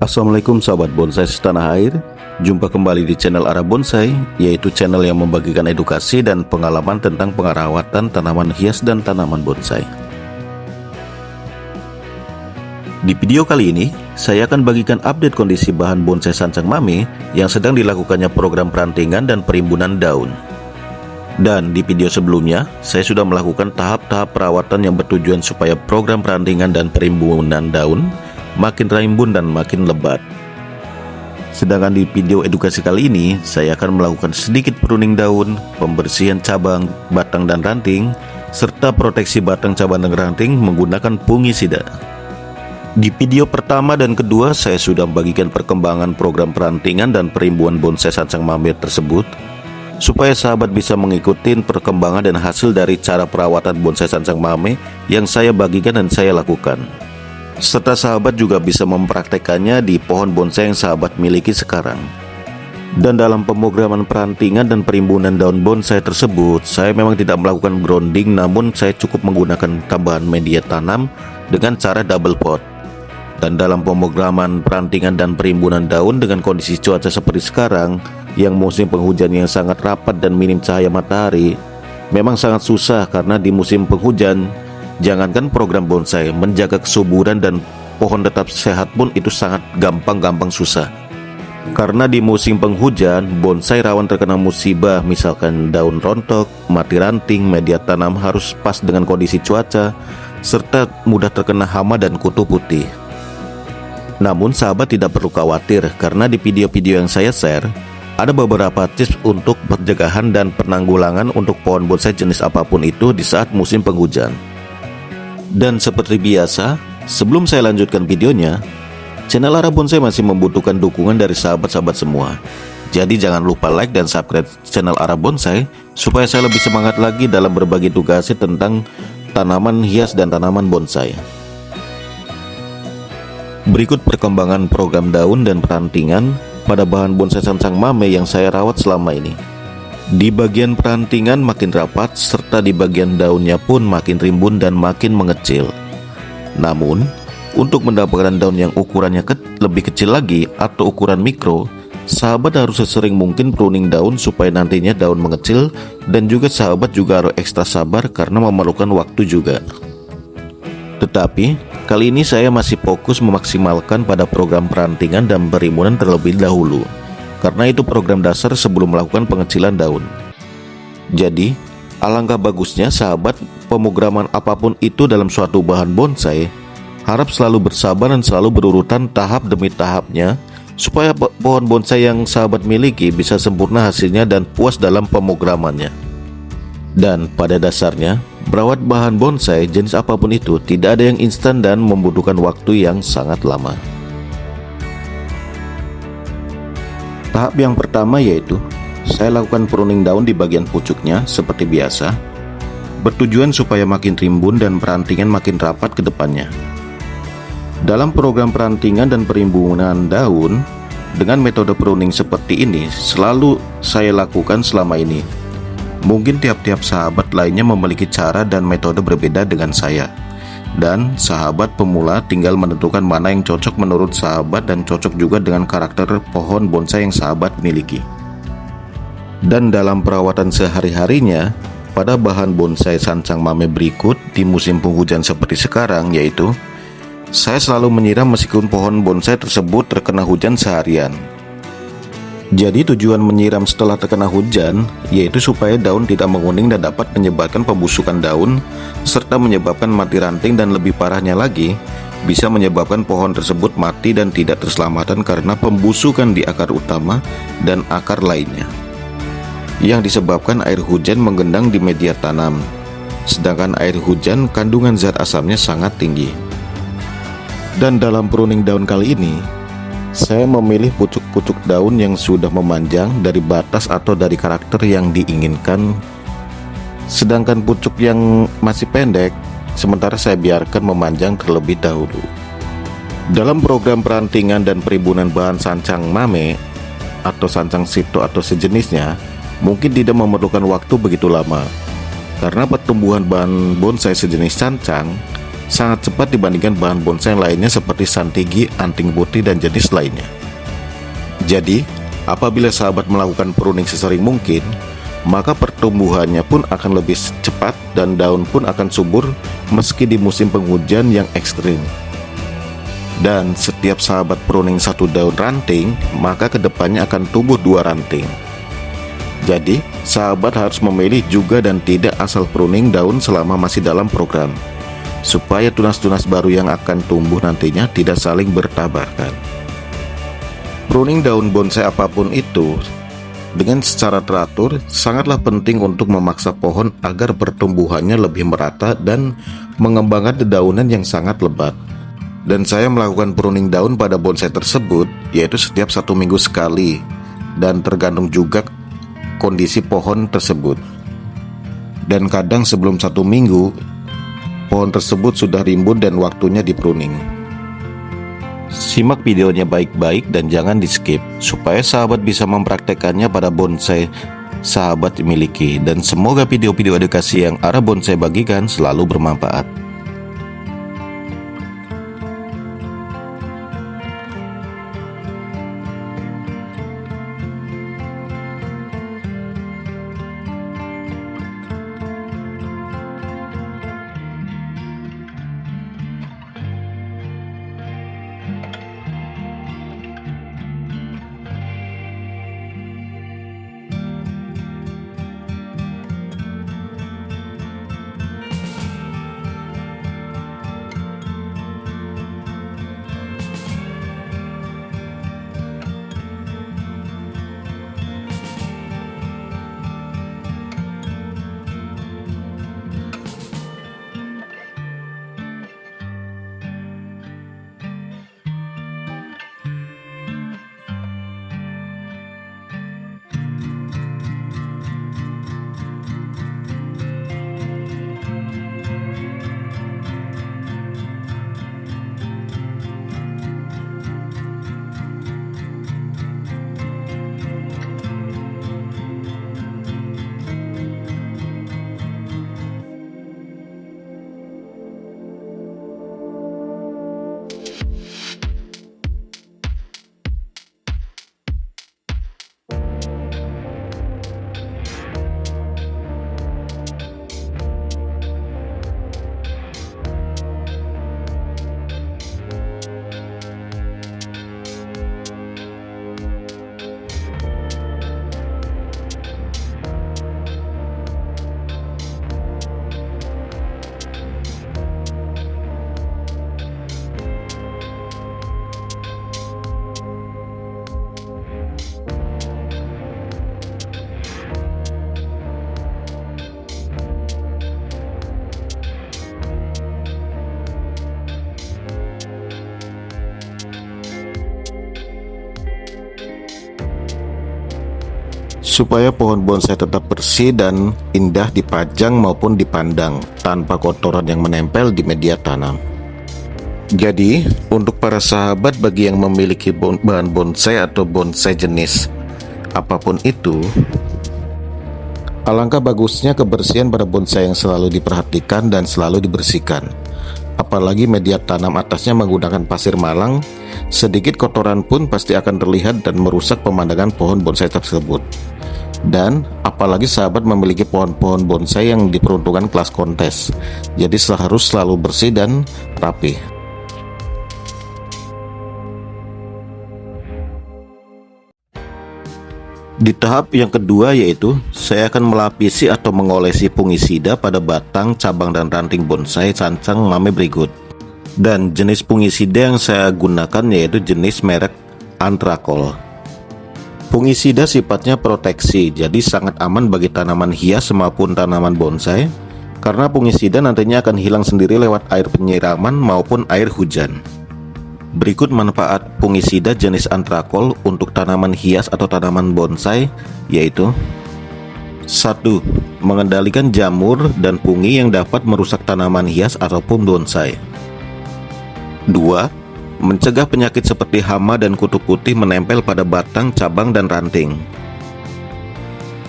Assalamualaikum sahabat bonsai setanah air. Jumpa kembali di channel Arah Bonsai, yaitu channel yang membagikan edukasi dan pengalaman tentang perawatan tanaman hias dan tanaman bonsai. Di video kali ini, saya akan bagikan update kondisi bahan bonsai sancang mame yang sedang dilakukannya program perantingan dan perimbunan daun. Dan di video sebelumnya, saya sudah melakukan tahap-tahap perawatan yang bertujuan supaya program perantingan dan perimbunan daun makin rimbun dan makin lebat. Sedangkan di video edukasi kali ini, saya akan melakukan sedikit pruning daun, pembersihan cabang, batang dan ranting, serta proteksi batang, cabang dan ranting menggunakan fungisida. Di video pertama dan kedua, saya sudah membagikan perkembangan program perantingan dan perimbunan bonsai sancang mame tersebut, supaya sahabat bisa mengikuti perkembangan dan hasil dari cara perawatan bonsai sancang mame yang saya bagikan dan saya lakukan. Serta sahabat juga bisa mempraktekannya di pohon bonsai yang sahabat miliki sekarang. Dan dalam pemrograman perantingan dan perimbunan daun bonsai tersebut, saya memang tidak melakukan grounding, namun saya cukup menggunakan tambahan media tanam dengan cara double pot. Dan dalam pemrograman perantingan dan perimbunan daun dengan kondisi cuaca seperti sekarang, yang musim penghujan yang sangat rapat dan minim cahaya matahari, memang sangat susah karena di musim penghujan, jangankan program bonsai, menjaga kesuburan dan pohon tetap sehat pun itu sangat gampang susah. Karena di musim penghujan, bonsai rawan terkena musibah, misalkan daun rontok, mati ranting, media tanam harus pas dengan kondisi cuaca, serta mudah terkena hama dan kutu putih. Namun sahabat tidak perlu khawatir, karena di video-video yang saya share, ada beberapa tips untuk pencegahan dan penanggulangan untuk pohon bonsai jenis apapun itu di saat musim penghujan. Dan seperti biasa, sebelum saya lanjutkan videonya, channel Arah Bonsai masih membutuhkan dukungan dari sahabat-sahabat semua. Jadi jangan lupa like dan subscribe channel Arah Bonsai supaya saya lebih semangat lagi dalam berbagi tugas tentang tanaman hias dan tanaman bonsai. Berikut perkembangan program daun dan perantingan pada bahan bonsai sancang mame yang saya rawat selama ini. Di bagian perantingan makin rapat, serta di bagian daunnya pun makin rimbun dan makin mengecil. Namun, untuk mendapatkan daun yang ukurannya lebih kecil lagi atau ukuran mikro, sahabat harus sesering mungkin pruning daun supaya nantinya daun mengecil, dan juga sahabat juga harus ekstra sabar karena memerlukan waktu juga. Tetapi, kali ini saya masih fokus memaksimalkan pada program perantingan dan perimbunan terlebih dahulu, karena itu program dasar sebelum melakukan pengecilan daun. Jadi, alangkah bagusnya sahabat pemrograman apapun itu dalam suatu bahan bonsai, harap selalu bersabar dan selalu berurutan tahap demi tahapnya, supaya pohon bonsai yang sahabat miliki bisa sempurna hasilnya dan puas dalam pemrogramannya. Dan pada dasarnya, merawat bahan bonsai jenis apapun itu tidak ada yang instan dan membutuhkan waktu yang sangat lama. Tahap yang pertama yaitu saya lakukan pruning daun di bagian pucuknya seperti biasa, bertujuan supaya makin rimbun dan perantingan makin rapat ke depannya. Dalam program perantingan dan perimbunan daun dengan metode pruning seperti ini selalu saya lakukan selama ini. Mungkin tiap-tiap sahabat lainnya memiliki cara dan metode berbeda dengan saya, dan sahabat pemula tinggal menentukan mana yang cocok menurut sahabat dan cocok juga dengan karakter pohon bonsai yang sahabat miliki. Dan dalam perawatan sehari-harinya pada bahan bonsai sancang mame berikut di musim penghujan seperti sekarang, yaitu saya selalu menyiram meskipun pohon bonsai tersebut terkena hujan seharian. Jadi tujuan menyiram setelah terkena hujan yaitu supaya daun tidak menguning dan dapat menyebabkan pembusukan daun, serta menyebabkan mati ranting, dan lebih parahnya lagi bisa menyebabkan pohon tersebut mati dan tidak terselamatan karena pembusukan di akar utama dan akar lainnya, yang disebabkan air hujan menggendang di media tanam. Sedangkan air hujan kandungan zat asamnya sangat tinggi. Dan dalam pruning daun kali ini, saya memilih pucuk-pucuk daun yang sudah memanjang dari batas atau dari karakter yang diinginkan. Sedangkan pucuk yang masih pendek, sementara saya biarkan memanjang terlebih dahulu. Dalam program perantingan dan perimbunan bahan sancang mame atau sancang sito atau sejenisnya, mungkin tidak memerlukan waktu begitu lama, karena pertumbuhan bahan bonsai sejenis sancang sangat cepat dibandingkan bahan bonsai lainnya seperti santigi, anting putih, dan jenis lainnya. Jadi, apabila sahabat melakukan pruning sesering mungkin, maka pertumbuhannya pun akan lebih cepat dan daun pun akan subur meski di musim penghujan yang ekstrim. Dan setiap sahabat pruning satu daun ranting, maka kedepannya akan tumbuh 2 ranting. Jadi, sahabat harus memilih juga dan tidak asal pruning daun selama masih dalam program, supaya tunas-tunas baru yang akan tumbuh nantinya tidak saling bertabrakan. Pruning daun bonsai apapun itu dengan secara teratur sangatlah penting untuk memaksa pohon agar pertumbuhannya lebih merata dan mengembangkan dedaunan yang sangat lebat. Dan saya melakukan pruning daun pada bonsai tersebut yaitu setiap 1 minggu sekali, dan tergantung juga kondisi pohon tersebut. Dan kadang sebelum 1 minggu pohon tersebut sudah rimbun dan waktunya di pruning. Simak videonya baik-baik dan jangan di skip, supaya sahabat bisa mempraktekannya pada bonsai sahabat miliki. Dan semoga video-video edukasi yang Ara Bonsai bagikan selalu bermanfaat. Supaya pohon bonsai tetap bersih dan indah dipajang maupun dipandang tanpa kotoran yang menempel di media tanam. Jadi, untuk para sahabat bagi yang memiliki bahan bonsai atau bonsai jenis apapun itu, alangkah bagusnya kebersihan pada bonsai yang selalu diperhatikan dan selalu dibersihkan. Apalagi media tanam atasnya menggunakan pasir malang, sedikit kotoran pun pasti akan terlihat dan merusak pemandangan pohon bonsai tersebut. Dan apalagi sahabat memiliki pohon-pohon bonsai yang diperuntukkan kelas kontes, jadi harus selalu bersih dan rapi. Di tahap yang kedua yaitu saya akan melapisi atau mengolesi fungisida pada batang, cabang, dan ranting bonsai sancang mame berikut. Dan jenis fungisida yang saya gunakan yaitu jenis merek Antrakol. Fungisida sifatnya proteksi, jadi sangat aman bagi tanaman hias maupun tanaman bonsai, karena fungisida nantinya akan hilang sendiri lewat air penyiraman maupun air hujan. Berikut manfaat fungisida jenis Antrakol untuk tanaman hias atau tanaman bonsai, yaitu 1. Mengendalikan jamur dan fungi yang dapat merusak tanaman hias ataupun bonsai. 2. Mencegah penyakit seperti hama dan kutu putih menempel pada batang, cabang, dan ranting.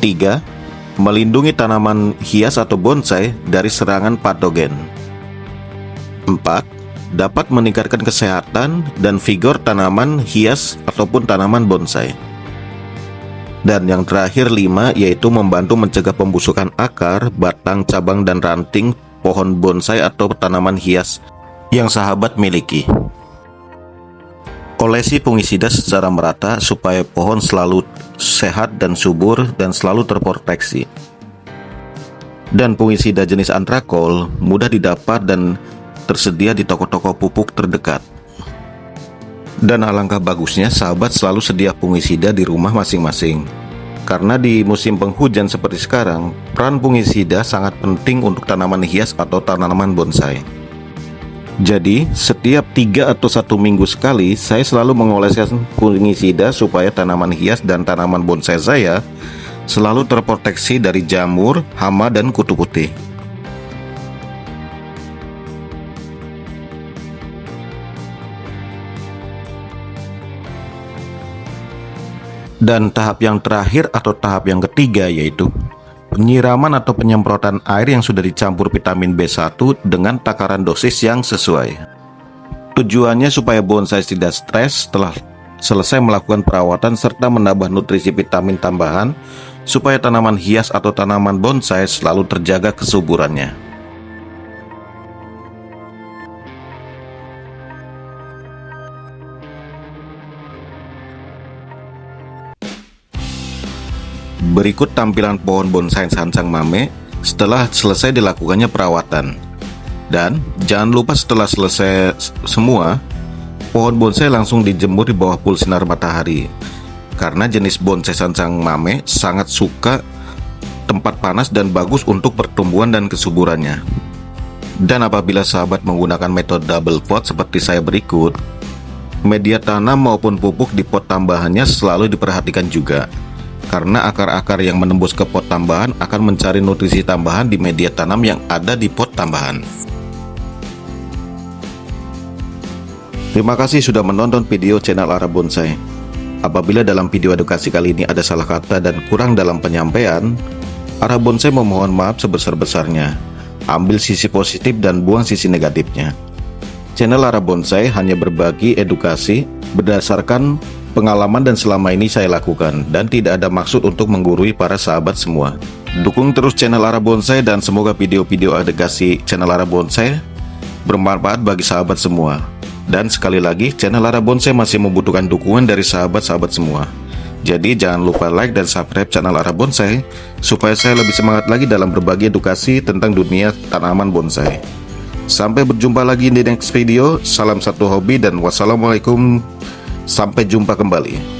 3. Melindungi tanaman hias atau bonsai dari serangan patogen. 4. Dapat meningkatkan kesehatan dan vigor tanaman hias ataupun tanaman bonsai. Dan yang terakhir 5, yaitu membantu mencegah pembusukan akar, batang, cabang, dan ranting pohon bonsai atau tanaman hias yang sahabat miliki. Olesi fungisida secara merata supaya pohon selalu sehat dan subur dan selalu terproteksi. Dan fungisida jenis antrakol mudah didapat dan tersedia di toko-toko pupuk terdekat. Dan alangkah bagusnya sahabat selalu sedia fungisida di rumah masing-masing. Karena di musim penghujan seperti sekarang, peran fungisida sangat penting untuk tanaman hias atau tanaman bonsai. Jadi, setiap 3 atau 1 minggu sekali, saya selalu mengoleskan fungisida supaya tanaman hias dan tanaman bonsai saya selalu terproteksi dari jamur, hama, dan kutu putih. Dan tahap yang terakhir atau tahap yang ketiga yaitu penyiraman atau penyemprotan air yang sudah dicampur vitamin B1 dengan takaran dosis yang sesuai. Tujuannya supaya bonsai tidak stres setelah selesai melakukan perawatan serta menambah nutrisi vitamin tambahan supaya tanaman hias atau tanaman bonsai selalu terjaga kesuburannya. Berikut tampilan pohon bonsai sansang mame setelah selesai dilakukannya perawatan. Dan jangan lupa setelah selesai semua, pohon bonsai langsung dijemur di bawah full sinar matahari. Karena jenis bonsai sansang mame sangat suka tempat panas dan bagus untuk pertumbuhan dan kesuburannya. Dan apabila sahabat menggunakan metode double pot seperti saya berikut, media tanam maupun pupuk di pot tambahannya selalu diperhatikan juga. Karena akar-akar yang menembus ke pot tambahan akan mencari nutrisi tambahan di media tanam yang ada di pot tambahan. Terima kasih sudah menonton video channel Arah Bonsai. Apabila dalam video edukasi kali ini ada salah kata dan kurang dalam penyampaian, Arah Bonsai memohon maaf sebesar-besarnya. Ambil sisi positif dan buang sisi negatifnya. Channel Arah Bonsai hanya berbagi edukasi berdasarkan pengalaman dan selama ini saya lakukan, dan tidak ada maksud untuk menggurui para sahabat semua. Dukung terus channel Arah Bonsai dan semoga video-video edukasi channel Arah Bonsai bermanfaat bagi sahabat semua. Dan sekali lagi, channel Arah Bonsai masih membutuhkan dukungan dari sahabat-sahabat semua. Jadi jangan lupa like dan subscribe channel Arah Bonsai supaya saya lebih semangat lagi dalam berbagi edukasi tentang dunia tanaman bonsai. Sampai berjumpa lagi di next video. Salam satu hobi dan wassalamualaikum. Sampai jumpa kembali.